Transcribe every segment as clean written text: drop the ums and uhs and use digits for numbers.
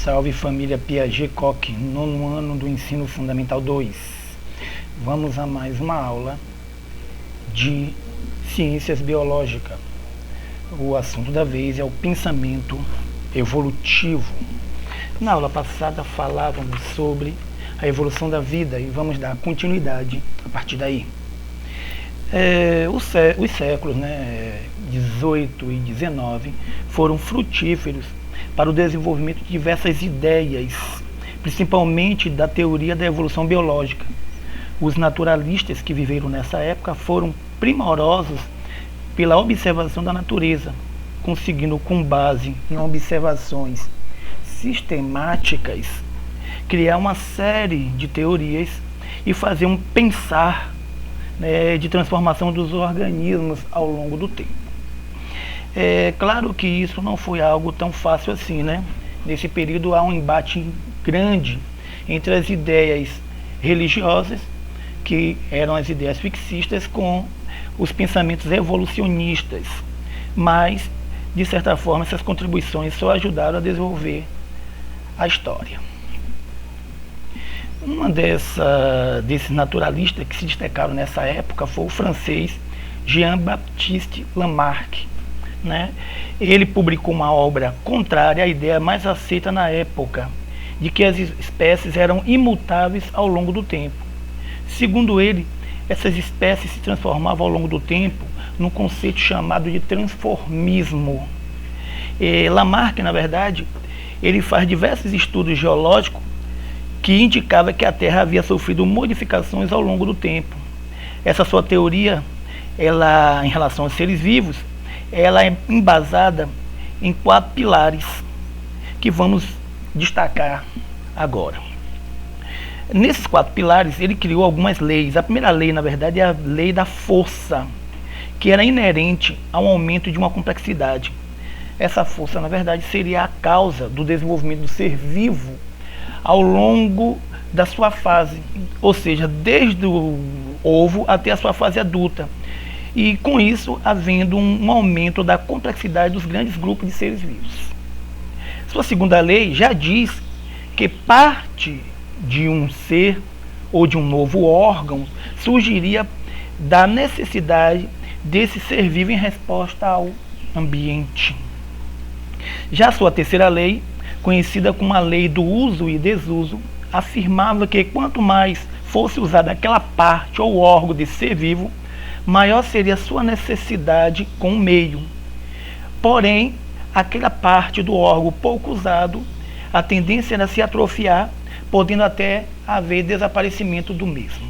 Salve família Piaget-Koch, nono ano do Ensino Fundamental 2. Vamos a mais uma aula de Ciências Biológicas. O assunto da vez é o pensamento evolutivo. Na aula passada falávamos sobre a evolução da vida e vamos dar continuidade a partir daí. Os séculos 18 e 19 foram frutíferos para o desenvolvimento de diversas ideias, principalmente da teoria da evolução biológica. Os naturalistas que viveram nessa época foram primorosos pela observação da natureza, conseguindo, com base em observações sistemáticas, criar uma série de teorias e fazer um pensar de transformação dos organismos ao longo do tempo. É claro que isso não foi algo tão fácil assim, né? Nesse período há um embate grande entre as ideias religiosas, que eram as ideias fixistas, com os pensamentos evolucionistas. Mas, de certa forma, essas contribuições só ajudaram a desenvolver a história. Uma desses naturalistas que se destacaram nessa época foi o francês Jean-Baptiste Lamarck. Ele publicou uma obra contrária à ideia mais aceita na época, de que as espécies eram imutáveis ao longo do tempo. Segundo ele, essas espécies se transformavam ao longo do tempo num conceito chamado de transformismo. Lamarck, na verdade, ele faz diversos estudos geológicos que indicavam que a Terra havia sofrido modificações ao longo do tempo. Essa sua teoria, em relação aos seres vivos, ela é embasada em 4 pilares que vamos destacar agora. Nesses 4 pilares, ele criou algumas leis. A primeira lei, na verdade, é a lei da força, que era inerente ao aumento de uma complexidade. Essa força, na verdade, seria a causa do desenvolvimento do ser vivo ao longo da sua fase, ou seja, desde o ovo até a sua fase adulta. E com isso, havendo um aumento da complexidade dos grandes grupos de seres vivos. Sua segunda lei já diz que parte de um ser ou de um novo órgão surgiria da necessidade desse ser vivo em resposta ao ambiente. Já sua terceira lei, conhecida como a lei do uso e desuso, afirmava que quanto mais fosse usada aquela parte ou órgão de ser vivo, maior seria a sua necessidade com o meio. Porém, aquela parte do órgão pouco usado, a tendência era se atrofiar, podendo até haver desaparecimento do mesmo.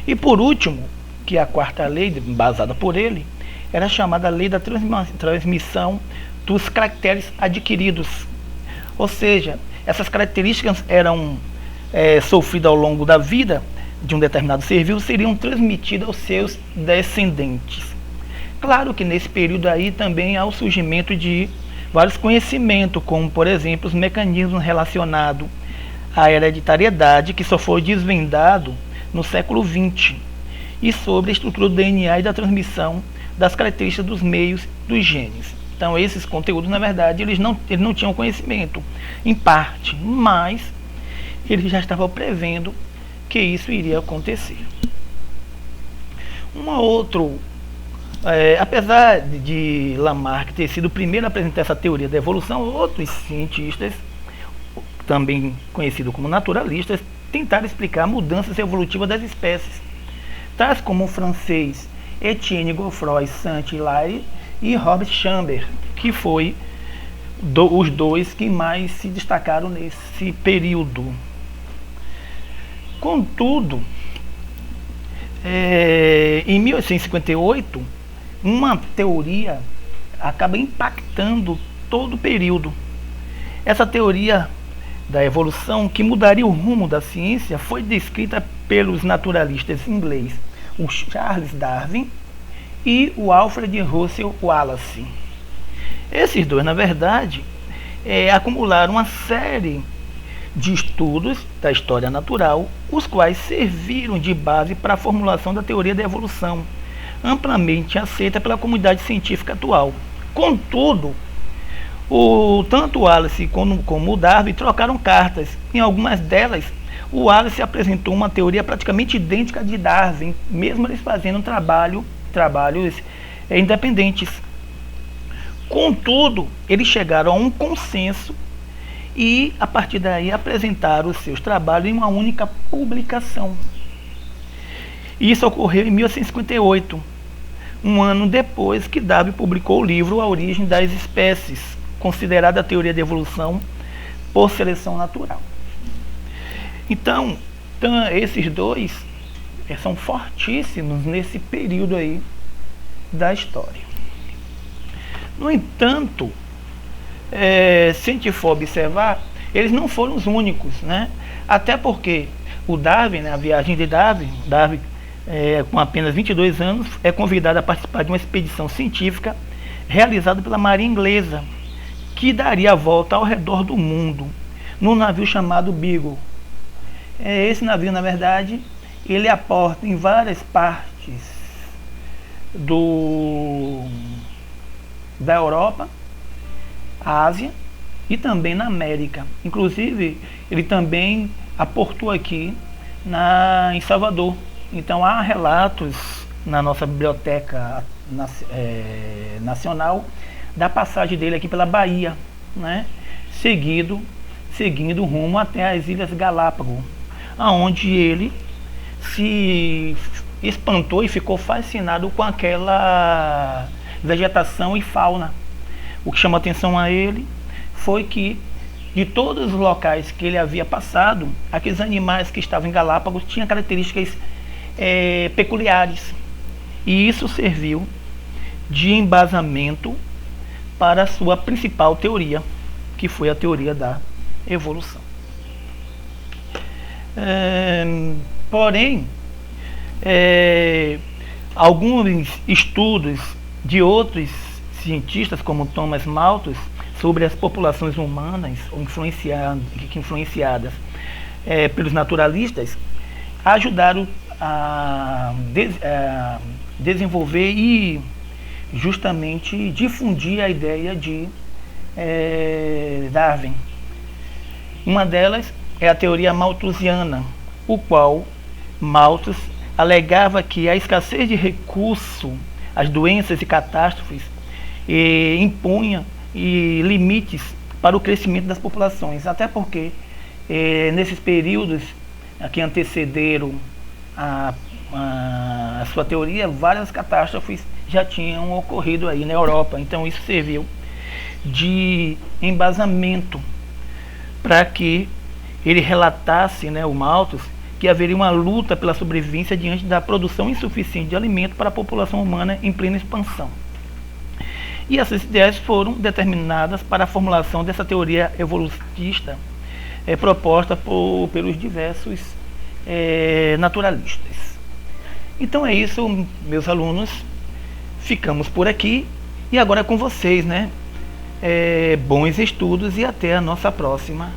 E por último, que a quarta lei, embasada por ele, era chamada lei da transmissão dos caracteres adquiridos. Ou seja, essas características eram sofridas ao longo da vida de um determinado ser vivo, seriam transmitidas aos seus descendentes. Claro que nesse período aí também há o surgimento de vários conhecimentos, como por exemplo os mecanismos relacionados à hereditariedade, que só foi desvendado no século XX, e sobre a estrutura do DNA e da transmissão das características dos meios dos genes. Então esses conteúdos, na verdade, eles não tinham conhecimento, em parte, mas eles já estavam prevendo que isso iria acontecer. Apesar de Lamarck ter sido o primeiro a apresentar essa teoria da evolução, outros cientistas, também conhecidos como naturalistas, tentaram explicar mudanças evolutivas das espécies, tais como o francês Etienne Geoffroy Saint-Hilaire e Robert Chambers, que foi os dois que mais se destacaram nesse período. Contudo, em 1858, uma teoria acaba impactando todo o período. Essa teoria da evolução, que mudaria o rumo da ciência, foi descrita pelos naturalistas ingleses, o Charles Darwin e o Alfred Russel Wallace. Esses dois, na verdade, acumularam uma série de estudos da história natural, os quais serviram de base para a formulação da teoria da evolução, amplamente aceita pela comunidade científica atual. Contudo, Tanto o Wallace como o Darwin trocaram cartas. Em algumas delas, o Wallace apresentou uma teoria praticamente idêntica à de Darwin, mesmo eles fazendo trabalhos independentes. Contudo, eles chegaram a um consenso e, a partir daí, apresentaram os seus trabalhos em uma única publicação. Isso ocorreu em 1858, um ano depois que Darwin publicou o livro A Origem das Espécies, considerada a teoria da evolução por seleção natural. Então esses dois são fortíssimos nesse período aí da história. No entanto, se a gente for observar, eles não foram os únicos, né? Até porque o Darwin, né, a viagem de Darwin, com apenas 22 anos, é convidado a participar de uma expedição científica realizada pela Marinha Inglesa, que daria a volta ao redor do mundo, num navio chamado Beagle. Esse navio, na verdade, ele aporta em várias partes da Europa, Ásia e também na América. Inclusive, ele também aportou aqui em Salvador. Então, há relatos na nossa biblioteca nacional da passagem dele aqui pela Bahia, né? seguindo rumo até as Ilhas Galápagos, aonde ele se espantou e ficou fascinado com aquela vegetação e fauna. O que chamou atenção a ele foi que, de todos os locais que ele havia passado, aqueles animais que estavam em Galápagos tinham características peculiares. E isso serviu de embasamento para a sua principal teoria, que foi a teoria da evolução. Porém, alguns estudos de outros cientistas, como Thomas Malthus, sobre as populações humanas influenciadas pelos naturalistas, ajudaram a desenvolver e justamente difundir a ideia de Darwin. Uma delas é a teoria malthusiana, o qual Malthus alegava que a escassez de recurso, as doenças e catástrofes impunha limites para o crescimento das populações, até porque nesses períodos que antecederam a sua teoria, várias catástrofes já tinham ocorrido aí na Europa. Então isso serviu de embasamento para que ele relatasse, né, o Malthus, que haveria uma luta pela sobrevivência diante da produção insuficiente de alimento para a população humana em plena expansão. E essas ideias foram determinadas para a formulação dessa teoria evolutivista proposta pelos diversos naturalistas. Então é isso, meus alunos. Ficamos por aqui e agora é com vocês, né? Bons estudos e até a nossa próxima